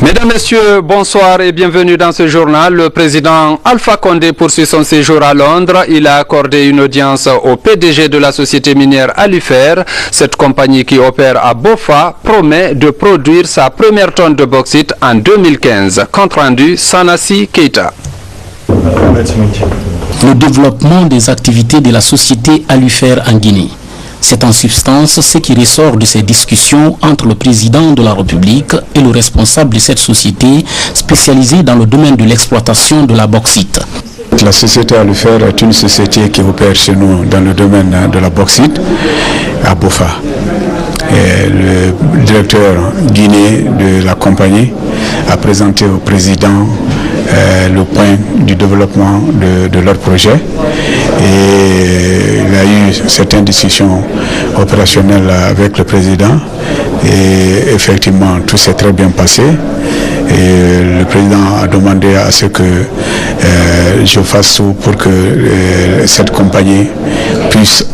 Mesdames, Messieurs, bonsoir et bienvenue dans ce journal. Le président Alpha Condé poursuit son séjour à Londres. Il a accordé une audience au PDG de la société minière Alifer. Cette compagnie qui opère à Bofa promet de produire sa première tonne de bauxite en 2015. Compte rendu, Sanassi Keita. Le développement des activités de la société Alifer en Guinée. C'est en substance ce qui ressort de ces discussions entre le président de la République et le responsable de cette société spécialisée dans le domaine de l'exploitation de la bauxite. La société Alifer est une société qui opère chez nous dans le domaine de la bauxite à Bofa. Et le directeur guinéen de la compagnie a présenté au président le point du développement de leur projet et il y a eu certaines discussions opérationnelles avec le président et effectivement tout s'est très bien passé et le président a demandé à ce que je fasse tout pour que cette compagnie puisse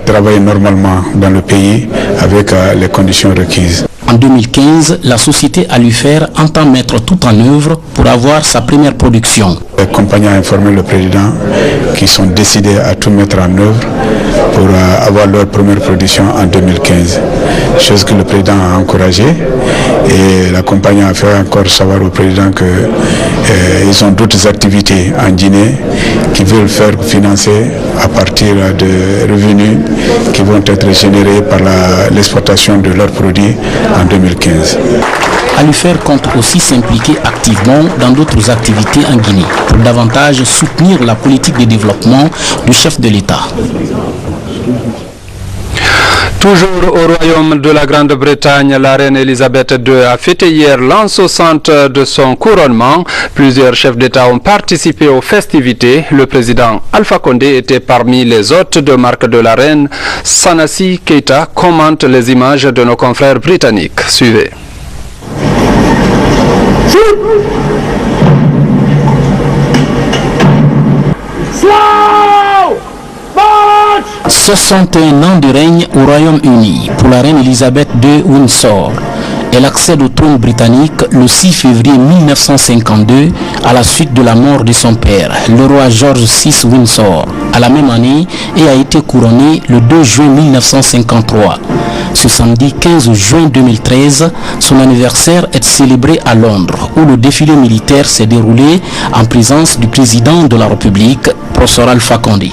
travailler normalement dans le pays avec les conditions requises. En 2015, la société Alifer entend mettre tout en œuvre pour avoir sa première production. La compagnie a informé le président qu'ils sont décidés à tout mettre en œuvre pour avoir leur première production en 2015. Chose que le président a encouragé et la compagnie a fait encore savoir au président qu'ils ont d'autres activités en Guinée qui veulent faire financer à partir de revenus qui vont être générés par l'exploitation de leurs produits en 2015. Alifer compte aussi s'impliquer activement dans d'autres activités en Guinée pour davantage soutenir la politique de développement du chef de l'État. Toujours au royaume de la Grande-Bretagne, la reine Elisabeth II a fêté hier l'an 60 de son couronnement. Plusieurs chefs d'État ont participé aux festivités. Le président Alpha Condé était parmi les hôtes de marque de la reine. Sanassi Keita commente les images de nos confrères britanniques. Suivez. 61 ans de règne au Royaume-Uni pour la reine Elisabeth II Windsor. Elle accède au trône britannique le 6 février 1952 à la suite de la mort de son père, le roi George VI Windsor, à la même année et a été couronnée le 2 juin 1953. Ce samedi 15 juin 2013, son anniversaire est célébré à Londres, où le défilé militaire s'est déroulé en présence du président de la République, professeur Alpha Condé.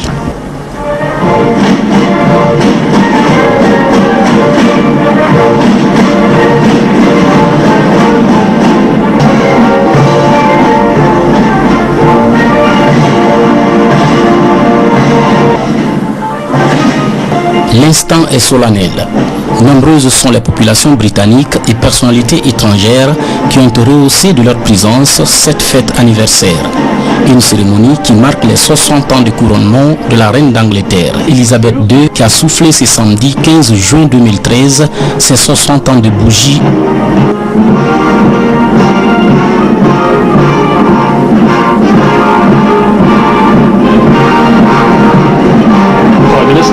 L'instant est solennel. Nombreuses sont les populations britanniques et personnalités étrangères qui ont rehaussé de leur présence cette fête anniversaire. Une cérémonie qui marque les 60 ans de couronnement de la reine d'Angleterre, Elisabeth II, qui a soufflé ce samedi 15 juin 2013 ses 60 ans de bougie.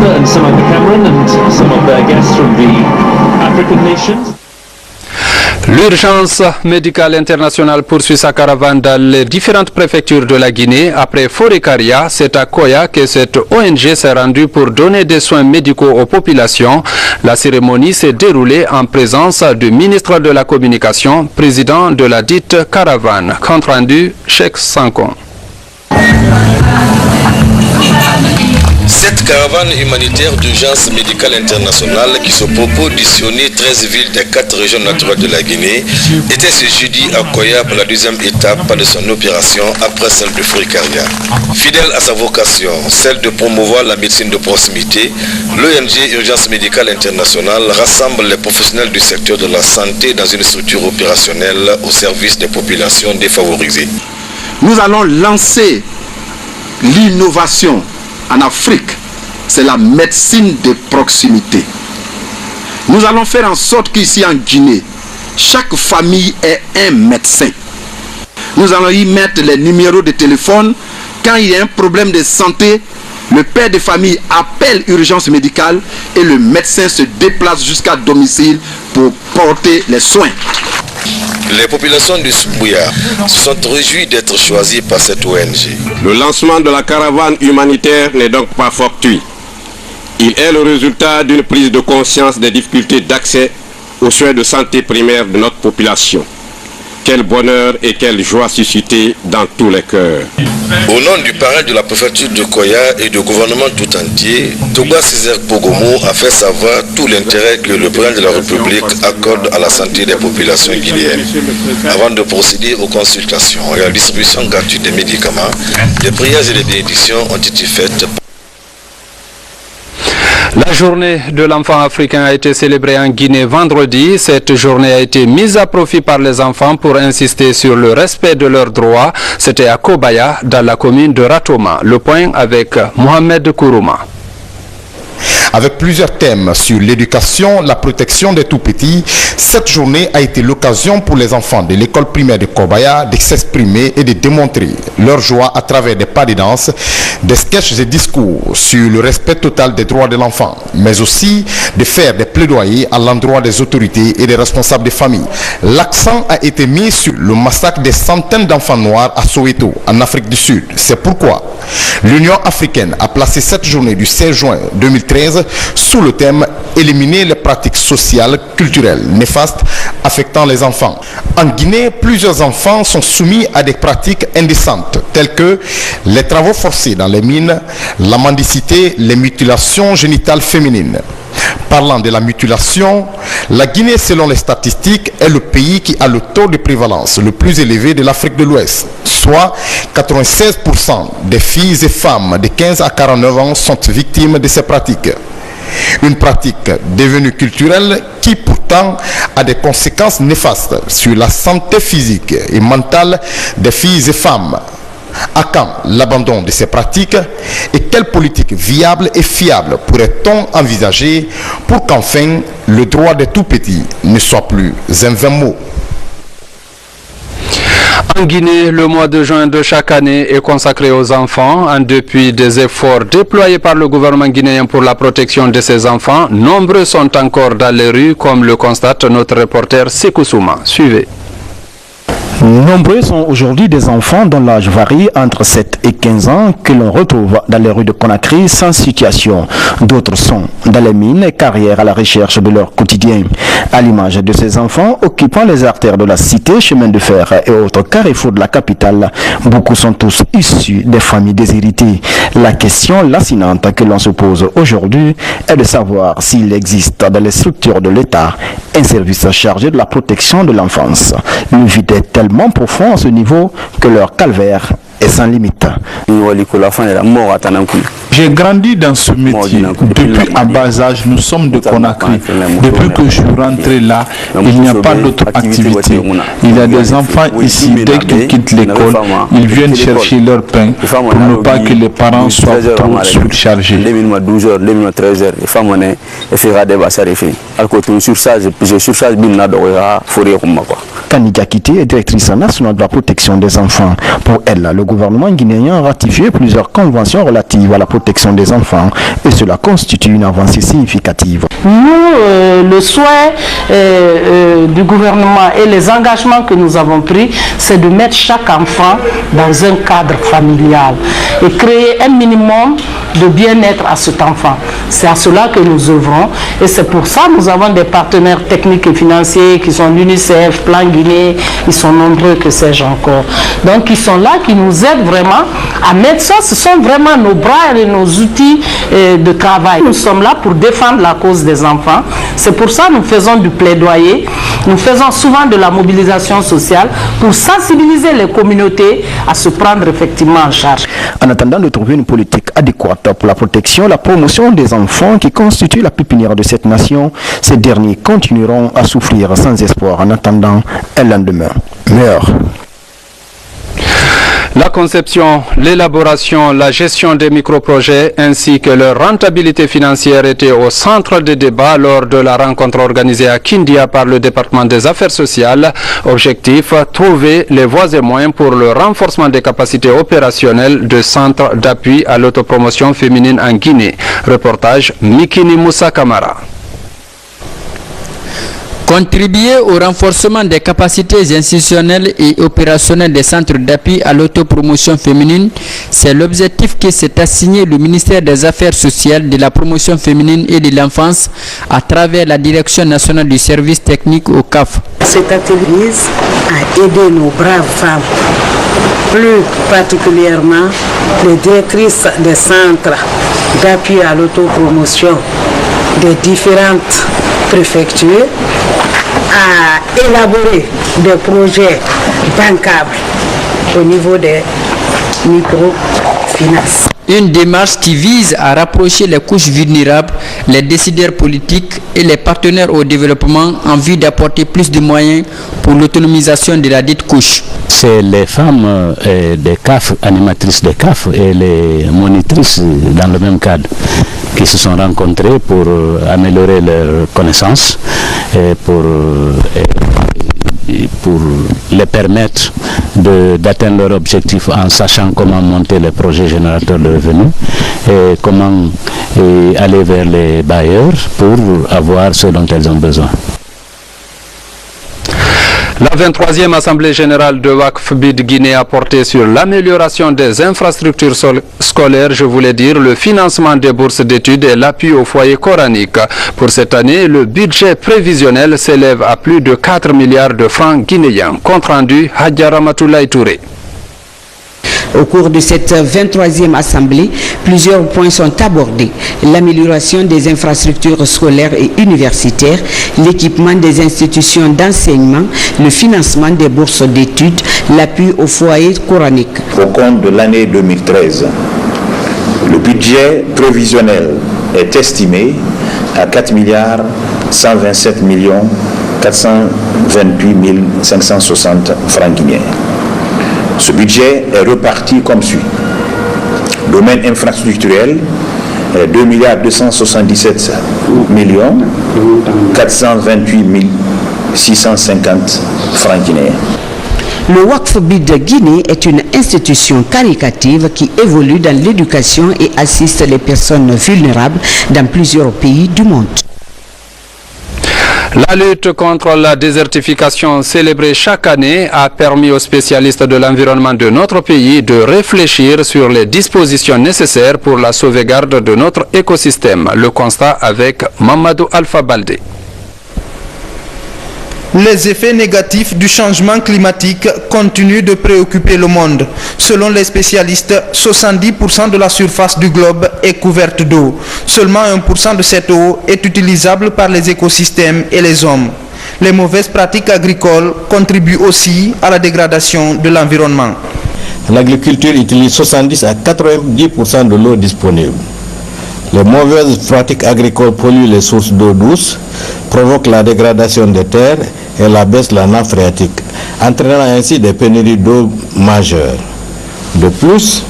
And Samantha Cameron and some of their guests from the African nations. L'urgence médicale internationale poursuit sa caravane dans les différentes préfectures de la Guinée. Après Forekaria, c'est à Koya que cette ONG s'est rendue pour donner des soins médicaux aux populations. La cérémonie s'est déroulée en présence du ministre de la Communication, président de la dite caravane. Compte rendu, Cheikh Sankon. Cette caravane humanitaire d'urgence médicale internationale qui se propose d'sillonner 13 villes des 4 régions naturelles de la Guinée était ce jeudi à Koya pour la deuxième étape de son opération après celle de Forekaria. Fidèle à sa vocation, celle de promouvoir la médecine de proximité, l'ONG Urgence médicale internationale rassemble les professionnels du secteur de la santé dans une structure opérationnelle au service des populations défavorisées. Nous allons lancer l'innovation en Afrique, c'est la médecine de proximité. Nous allons faire en sorte qu'ici en Guinée, chaque famille ait un médecin. Nous allons y mettre les numéros de téléphone. Quand il y a un problème de santé, Le père de famille appelle urgence médicale et le médecin se déplace jusqu'à domicile pour porter les soins. Les populations du Smbouya se sont réjouies d'être choisies par cette ONG. Le lancement de la caravane humanitaire n'est donc pas fortuit. Il est le résultat d'une prise de conscience des difficultés d'accès aux soins de santé primaires de notre population. Quel bonheur et quelle joie suscitée dans tous les cœurs. Au nom du parrain de la préfecture de Koya et du gouvernement tout entier, Toba Césaire Pogomo a fait savoir tout l'intérêt que le président de la République accorde à la santé des populations guinéennes. Avant de procéder aux consultations et à la distribution gratuite des médicaments, des prières et des bénédictions ont été faites. La journée de l'enfant africain a été célébrée en Guinée vendredi. Cette journée a été mise à profit par les enfants pour insister sur le respect de leurs droits. C'était à Kobaya, dans la commune de Ratoma. Le point avec Mohamed Kourouma. Avec plusieurs thèmes sur l'éducation, la protection des tout-petits, cette journée a été l'occasion pour les enfants de l'école primaire de Kobaya de s'exprimer et de démontrer leur joie à travers des pas de danse, des sketchs et discours sur le respect total des droits de l'enfant, mais aussi de faire des plaidoyers à l'endroit des autorités et des responsables des familles. L'accent a été mis sur le massacre des centaines d'enfants noirs à Soweto, en Afrique du Sud. C'est pourquoi l'Union africaine a placé cette journée du 16 juin 2013 sous le thème « Éliminer les pratiques sociales, culturelles néfastes affectant les enfants ». En Guinée, plusieurs enfants sont soumis à des pratiques indécentes telles que les travaux forcés dans les mines, la mendicité, les mutilations génitales féminines. Parlant de la mutilation, la Guinée, selon les statistiques, est le pays qui a le taux de prévalence le plus élevé de l'Afrique de l'Ouest, soit 96% des filles et femmes de 15 à 49 ans sont victimes de ces pratiques. Une pratique devenue culturelle qui pourtant a des conséquences néfastes sur la santé physique et mentale des filles et femmes. À quand l'abandon de ces pratiques et quelle politique viable et fiable pourrait-on envisager pour qu'enfin le droit des tout-petits ne soit plus un vain mot? En Guinée, le mois de juin de chaque année est consacré aux enfants. En dépit des efforts déployés par le gouvernement guinéen pour la protection de ces enfants, nombreux sont encore dans les rues, comme le constate notre reporter Sekou Souma. Suivez. Nombreux sont aujourd'hui des enfants dont l'âge varie entre 7 et 15 ans que l'on retrouve dans les rues de Conakry sans situation. D'autres sont dans les mines et carrières à la recherche de leur quotidien. À l'image de ces enfants occupant les artères de la cité, chemins de fer et autres carrefours de la capitale, beaucoup sont tous issus des familles déshéritées. La question lancinante que l'on se pose aujourd'hui est de savoir s'il existe dans les structures de l'État un service chargé de la protection de l'enfance. Le vide est tellement profond à ce niveau que leur calvaire est sans limite. J'ai grandi dans ce métier. Depuis à bas âge, nous sommes de Conakry. Depuis que je suis rentré là, il n'y a pas d'autre activité. Il y a des enfants ici, dès qu'ils quittent l'école, ils viennent chercher leur pain pour ne pas que les parents soient trop surchargés. Kani Diakité est directrice nationale de la protection des enfants. Pour elle, le gouvernement guinéen a ratifié plusieurs conventions relatives à la protection des enfants et cela constitue une avancée significative. Nous, le souhait du gouvernement et les engagements que nous avons pris, c'est de mettre chaque enfant dans un cadre familial et créer un minimum de bien-être à cet enfant. C'est à cela que nous œuvrons et c'est pour ça que nous avons des partenaires techniques et financiers qui sont l'UNICEF, Plan Guinée, ils sont nombreux, que sais-je encore. Donc ils sont là, qui nous aident vraiment à mettre ça, ce sont vraiment nos bras et nos outils de travail. Nous sommes là pour défendre la cause des enfants, c'est pour ça que nous faisons du plaidoyer, nous faisons souvent de la mobilisation sociale pour sensibiliser les communautés à se prendre effectivement en charge. En attendant de trouver une politique adéquate pour la protection et la promotion des enfants qui constituent la pépinière de cette nation, ces derniers continueront à souffrir sans espoir en attendant un lendemain meilleur. La conception, l'élaboration, la gestion des microprojets ainsi que leur rentabilité financière étaient au centre des débats lors de la rencontre organisée à Kindia par le département des affaires sociales. Objectif, trouver les voies et moyens pour le renforcement des capacités opérationnelles de centres d'appui à l'autopromotion féminine en Guinée. Reportage Mikini Moussa Kamara. Contribuer au renforcement des capacités institutionnelles et opérationnelles des centres d'appui à l'autopromotion féminine, c'est l'objectif que s'est assigné le ministère des Affaires sociales, de la promotion féminine et de l'enfance à travers la Direction nationale du service technique au CAF. Cet atelier vise à aider nos braves femmes, plus particulièrement les directrices des centres d'appui à l'autopromotion des différentes préfectures, à élaborer des projets bancables au niveau des microfinances. Une démarche qui vise à rapprocher les couches vulnérables, les décideurs politiques et les partenaires au développement en vue d'apporter plus de moyens pour l'autonomisation de la dite couche. C'est les femmes des CAF, animatrices des CAF et les monitrices dans le même cadre qui se sont rencontrées pour améliorer leurs connaissances et pour les permettre d'atteindre leur objectif en sachant comment monter les projets générateurs de revenus et comment aller vers les bailleurs pour avoir ce dont elles ont besoin. La 23e Assemblée générale de WACF BID Guinée a porté sur l'amélioration des infrastructures scolaires, je voulais dire le financement des bourses d'études et l'appui aux foyers coraniques. Pour cette année, le budget prévisionnel s'élève à plus de 4 milliards de francs guinéens. Compte rendu, Hadja Ramatoulaye Touré. Au cours de cette 23e assemblée, plusieurs points sont abordés. L'amélioration des infrastructures scolaires et universitaires, l'équipement des institutions d'enseignement, le financement des bourses d'études, l'appui aux foyers coraniques. Au compte de l'année 2013, le budget prévisionnel est estimé à 4 milliards 127 millions 428 560 francs guinéens. Ce budget est reparti comme suit. Domaine infrastructurel, 2 milliards 277 millions 428 650 francs guinéens. Le WACF BID Guinée est une institution caritative qui évolue dans l'éducation et assiste les personnes vulnérables dans plusieurs pays du monde. La lutte contre la désertification célébrée chaque année a permis aux spécialistes de l'environnement de notre pays de réfléchir sur les dispositions nécessaires pour la sauvegarde de notre écosystème. Le constat avec Mamadou Alpha Baldé. Les effets négatifs du changement climatique continuent de préoccuper le monde. Selon les spécialistes, 70% de la surface du globe est couverte d'eau. Seulement 1% de cette eau est utilisable par les écosystèmes et les hommes. Les mauvaises pratiques agricoles contribuent aussi à la dégradation de l'environnement. L'agriculture utilise 70 à 90% de l'eau disponible. Les mauvaises pratiques agricoles polluent les sources d'eau douce, provoquent la dégradation des terres et la baisse de la nappe phréatique, entraînant ainsi des pénuries d'eau majeures. De plus,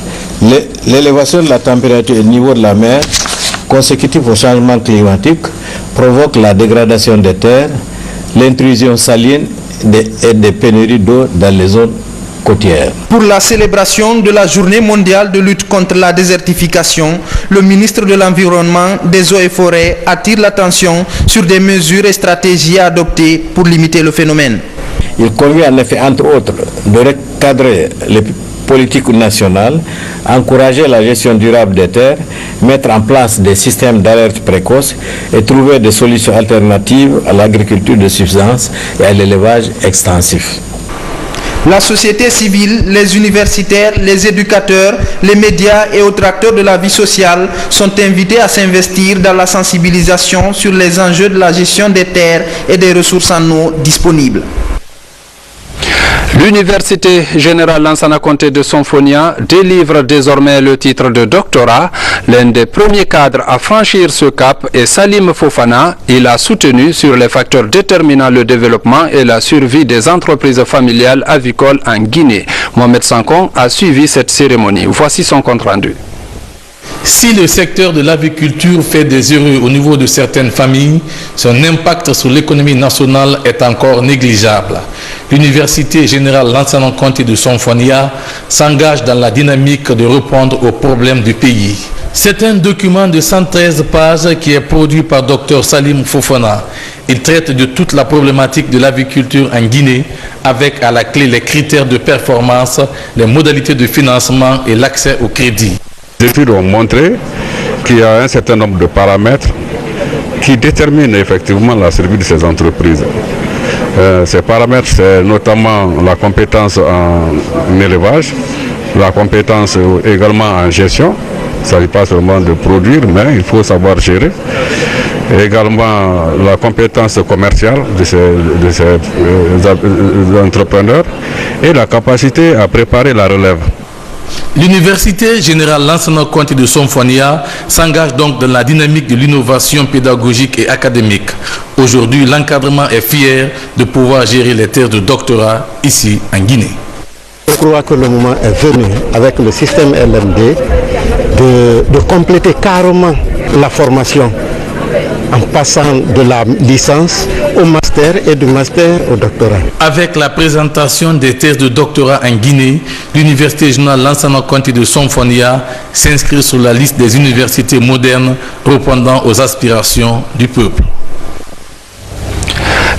l'élévation de la température et du niveau de la mer, consécutive au changement climatique, provoque la dégradation des terres, l'intrusion saline et des pénuries d'eau dans les zones côtières. Pour la célébration de la journée mondiale de lutte contre la désertification, le ministre de l'Environnement, des Eaux et Forêts attire l'attention sur des mesures et stratégies à adopter pour limiter le phénomène. Il convient en effet, entre autres, de recadrer les politiques nationales, encourager la gestion durable des terres, mettre en place des systèmes d'alerte précoce et trouver des solutions alternatives à l'agriculture de subsistance et à l'élevage extensif. La société civile, les universitaires, les éducateurs, les médias et autres acteurs de la vie sociale sont invités à s'investir dans la sensibilisation sur les enjeux de la gestion des terres et des ressources en eau disponibles. L'Université générale Lansana Conté de Sonfonia délivre désormais le titre de doctorat. L'un des premiers cadres à franchir ce cap est Salim Fofana. Il a soutenu sur les facteurs déterminant le développement et la survie des entreprises familiales avicoles en Guinée. Mohamed Sankon a suivi cette cérémonie. Voici son compte rendu. Si le secteur de l'aviculture fait des erreurs au niveau de certaines familles, son impact sur l'économie nationale est encore négligeable. L'Université générale Lansana Conté de Sonfonia s'engage dans la dynamique de répondre aux problèmes du pays. C'est un document de 113 pages qui est produit par Dr Salim Fofana. Il traite de toute la problématique de l'aviculture en Guinée, avec à la clé les critères de performance, les modalités de financement et l'accès au crédit. Les études ont montré qu'il y a un certain nombre de paramètres qui déterminent effectivement la survie de ces entreprises. Ces paramètres, c'est notamment la compétence en élevage, la compétence également en gestion. Il ne s'agit pas seulement de produire, mais il faut savoir gérer. Et également la compétence commerciale de ces entrepreneurs et la capacité à préparer la relève. L'Université générale Lansana Conté de Sonfonia s'engage donc dans la dynamique de l'innovation pédagogique et académique. Aujourd'hui, l'encadrement est fier de pouvoir gérer les terres de doctorat ici en Guinée. Je crois que le moment est venu, avec le système LMD, de compléter carrément la formation en passant de la licence au master et du master au doctorat. Avec la présentation des thèses de doctorat en Guinée, l'Université générale Lansana Conté de Sonfonia s'inscrit sur la liste des universités modernes répondant aux aspirations du peuple.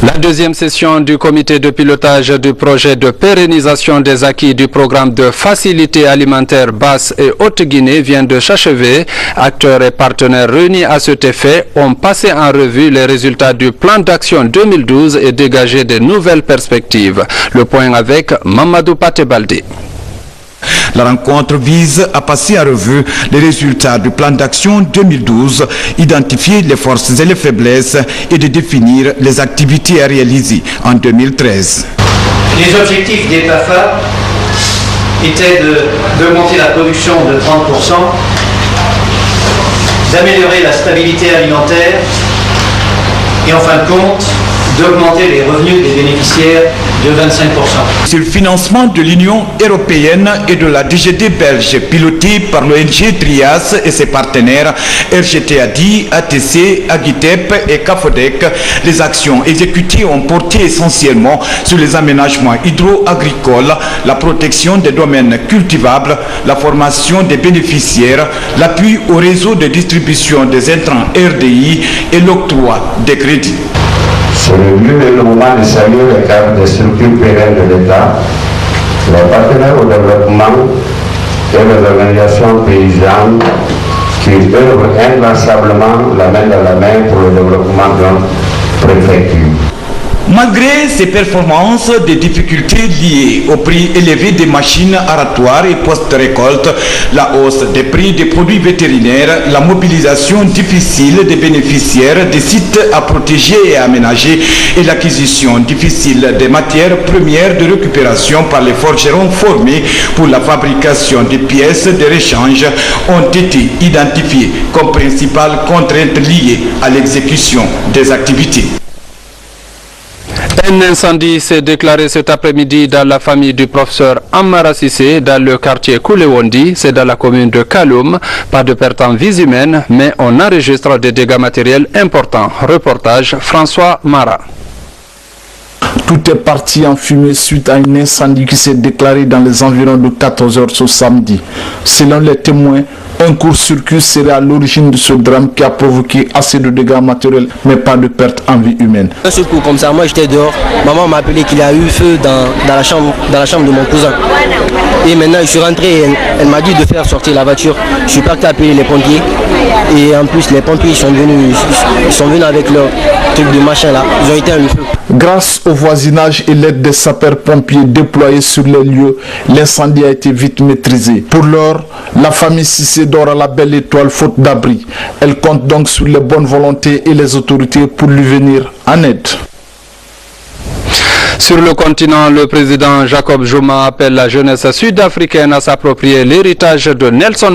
La deuxième session du comité de pilotage du projet de pérennisation des acquis du programme de facilité alimentaire Basse et Haute-Guinée vient de s'achever. Acteurs et partenaires réunis à cet effet ont passé en revue les résultats du plan d'action 2012 et dégagé de nouvelles perspectives. Le point avec Mamadou Patebaldi. La rencontre vise à passer en revue les résultats du plan d'action 2012, identifier les forces et les faiblesses et de définir les activités à réaliser en 2013. Les objectifs des PAFA étaient d'augmenter la production de 30%, d'améliorer la stabilité alimentaire et en fin de compte d'augmenter les revenus des bénéficiaires de 25%. Sur le financement de l'Union européenne et de la DGD belge, piloté par l'ONG Trias et ses partenaires RGTADI, ATC, Agitep et CAFODEC, les actions exécutées ont porté essentiellement sur les aménagements hydro-agricoles, la protection des domaines cultivables, la formation des bénéficiaires, l'appui au réseau de distribution des intrants RDI et l'octroi des crédits. C'est le moment de saluer le cadre des structures pérennes de l'État, les partenaires au développement et les organisations paysannes qui œuvrent inlassablement la main dans la main pour le développement de notre préfecture. Malgré ces performances, des difficultés liées au prix élevé des machines aratoires et post-récolte, la hausse des prix des produits vétérinaires, la mobilisation difficile des bénéficiaires des sites à protéger et à aménager et l'acquisition difficile des matières premières de récupération par les forgerons formés pour la fabrication des pièces de rechange ont été identifiées comme principales contraintes liées à l'exécution des activités. Un incendie s'est déclaré cet après-midi dans la famille du professeur Amara Sissé dans le quartier Koulewondi, c'est dans la commune de Kaloum. Pas de perte en vies humaines, mais on enregistre des dégâts matériels importants. Reportage François Mara. Tout est parti en fumée suite à un incendie qui s'est déclaré dans les environs de 14 h ce samedi. Selon les témoins, un court-circuit serait à l'origine de ce drame qui a provoqué assez de dégâts matériels, mais pas de perte en vie humaine. Un seul coup comme ça, moi j'étais dehors, maman m'a appelé qu'il y a eu feu dans la chambre de mon cousin. Et maintenant je suis rentré et elle m'a dit de faire sortir la voiture. Je suis parti appeler les pompiers et en plus les pompiers ils sont venus avec leur truc de machin là, ils ont éteint le feu. Grâce au voisinage et l'aide des sapeurs-pompiers déployés sur les lieux, l'incendie a été vite maîtrisé. Pour l'heure, la famille Sissé dort à la belle étoile faute d'abri. Elle compte donc sur les bonnes volontés et les autorités pour lui venir en aide. Sur le continent, le président Jacob Zuma appelle la jeunesse sud-africaine à s'approprier l'héritage de Nelson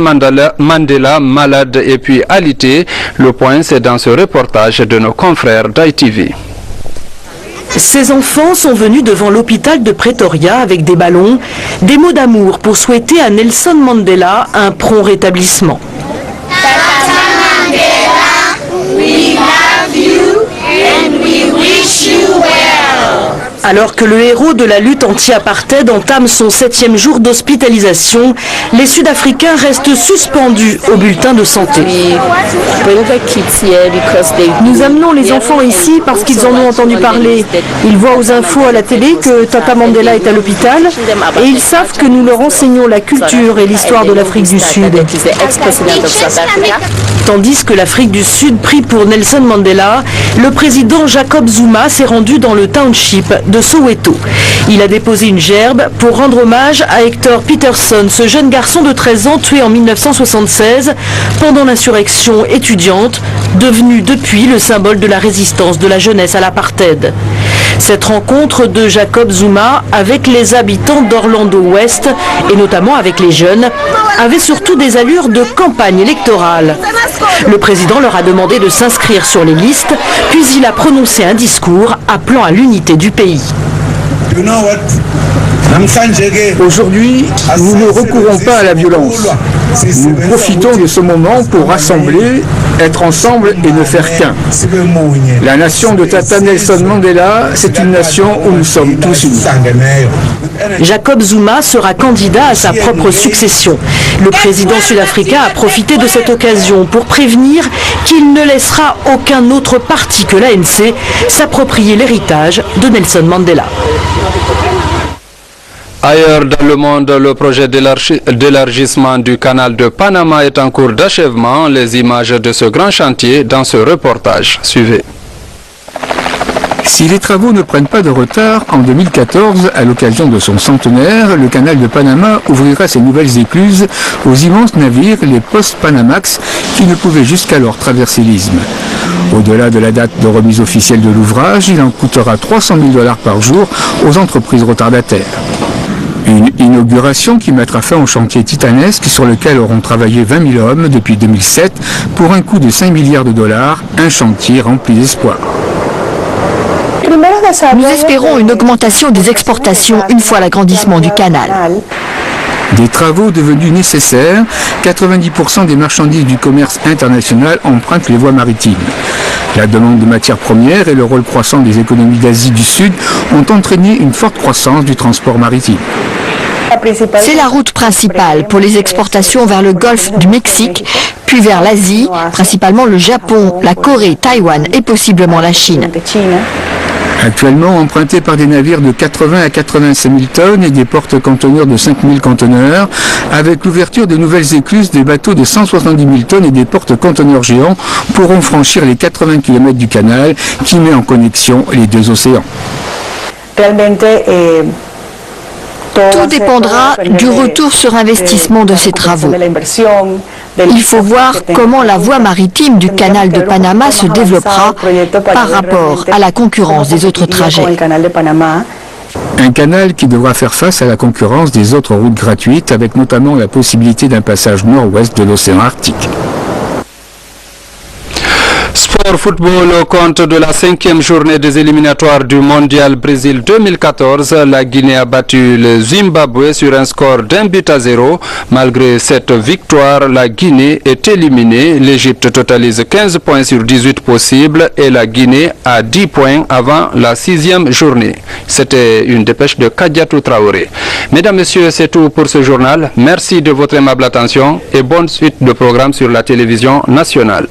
Mandela, malade et puis alité. Le point, c'est dans ce reportage de nos confrères d'ITV. Ces enfants sont venus devant l'hôpital de Pretoria avec des ballons, des mots d'amour pour souhaiter à Nelson Mandela un prompt rétablissement. Alors que le héros de la lutte anti-apartheid entame son 7e jour d'hospitalisation, les Sud-Africains restent suspendus au bulletin de santé. Nous amenons les enfants ici parce qu'ils en ont entendu parler. Ils voient aux infos à la télé que Tata Mandela est à l'hôpital et ils savent que nous leur enseignons la culture et l'histoire de l'Afrique du Sud. Tandis que l'Afrique du Sud prie pour Nelson Mandela, le président Jacob Zuma s'est rendu dans le township de Soweto. Il a déposé une gerbe pour rendre hommage à Hector Peterson, ce jeune garçon de 13 ans tué en 1976 pendant l'insurrection étudiante, devenu depuis le symbole de la résistance de la jeunesse à l'apartheid. Cette rencontre de Jacob Zuma avec les habitants d'Orlando West, et notamment avec les jeunes, avait surtout des allures de campagne électorale. Le président leur a demandé de s'inscrire sur les listes, puis il a prononcé un discours appelant à l'unité du pays. Aujourd'hui, nous ne recourons pas à la violence. Nous profitons de ce moment pour rassembler, être ensemble et ne faire qu'un. La nation de Tata Nelson Mandela, c'est une nation où nous sommes tous unis. Jacob Zuma sera candidat à sa propre succession. Le président sud-africain a profité de cette occasion pour prévenir qu'il ne laissera aucun autre parti que l'ANC s'approprier l'héritage de Nelson Mandela. Ailleurs dans le monde, le projet d'élargissement du canal de Panama est en cours d'achèvement. Les images de ce grand chantier dans ce reportage. Suivez. Si les travaux ne prennent pas de retard, en 2014, à l'occasion de son centenaire, le canal de Panama ouvrira ses nouvelles écluses aux immenses navires, les Post-Panamax, qui ne pouvaient jusqu'alors traverser l'isthme. Au-delà de la date de remise officielle de l'ouvrage, il en coûtera 300 000 $ par jour aux entreprises retardataires. Une inauguration qui mettra fin au chantier titanesque sur lequel auront travaillé 20 000 hommes depuis 2007 pour un coût de 5 milliards $, un chantier rempli d'espoir. Nous espérons une augmentation des exportations une fois l'agrandissement du canal. Des travaux devenus nécessaires, 90% des marchandises du commerce international empruntent les voies maritimes. La demande de matières premières et le rôle croissant des économies d'Asie du Sud ont entraîné une forte croissance du transport maritime. C'est la route principale pour les exportations vers le golfe du Mexique, puis vers l'Asie, principalement le Japon, la Corée, Taïwan et possiblement la Chine. Actuellement emprunté par des navires de 80 à 85 000 tonnes et des porte-conteneurs de 5 000 conteneurs, avec l'ouverture de nouvelles écluses, des bateaux de 170 000 tonnes et des porte-conteneurs géants pourront franchir les 80 km du canal qui met en connexion les deux océans. Tout dépendra du retour sur investissement de ces travaux. Il faut voir comment la voie maritime du canal de Panama se développera par rapport à la concurrence des autres trajets. Un canal qui devra faire face à la concurrence des autres routes gratuites, avec notamment la possibilité d'un passage nord-ouest de l'océan Arctique. Sport football au compte de la 5e journée des éliminatoires du Mondial Brésil 2014. La Guinée a battu le Zimbabwe sur un score d'1-0. Malgré cette victoire, la Guinée est éliminée. L'Égypte totalise 15 points sur 18 possibles et la Guinée a 10 points avant la 6e journée. C'était une dépêche de Kadiatou Traoré. Mesdames, Messieurs, c'est tout pour ce journal. Merci de votre aimable attention et bonne suite de programmes sur la télévision nationale.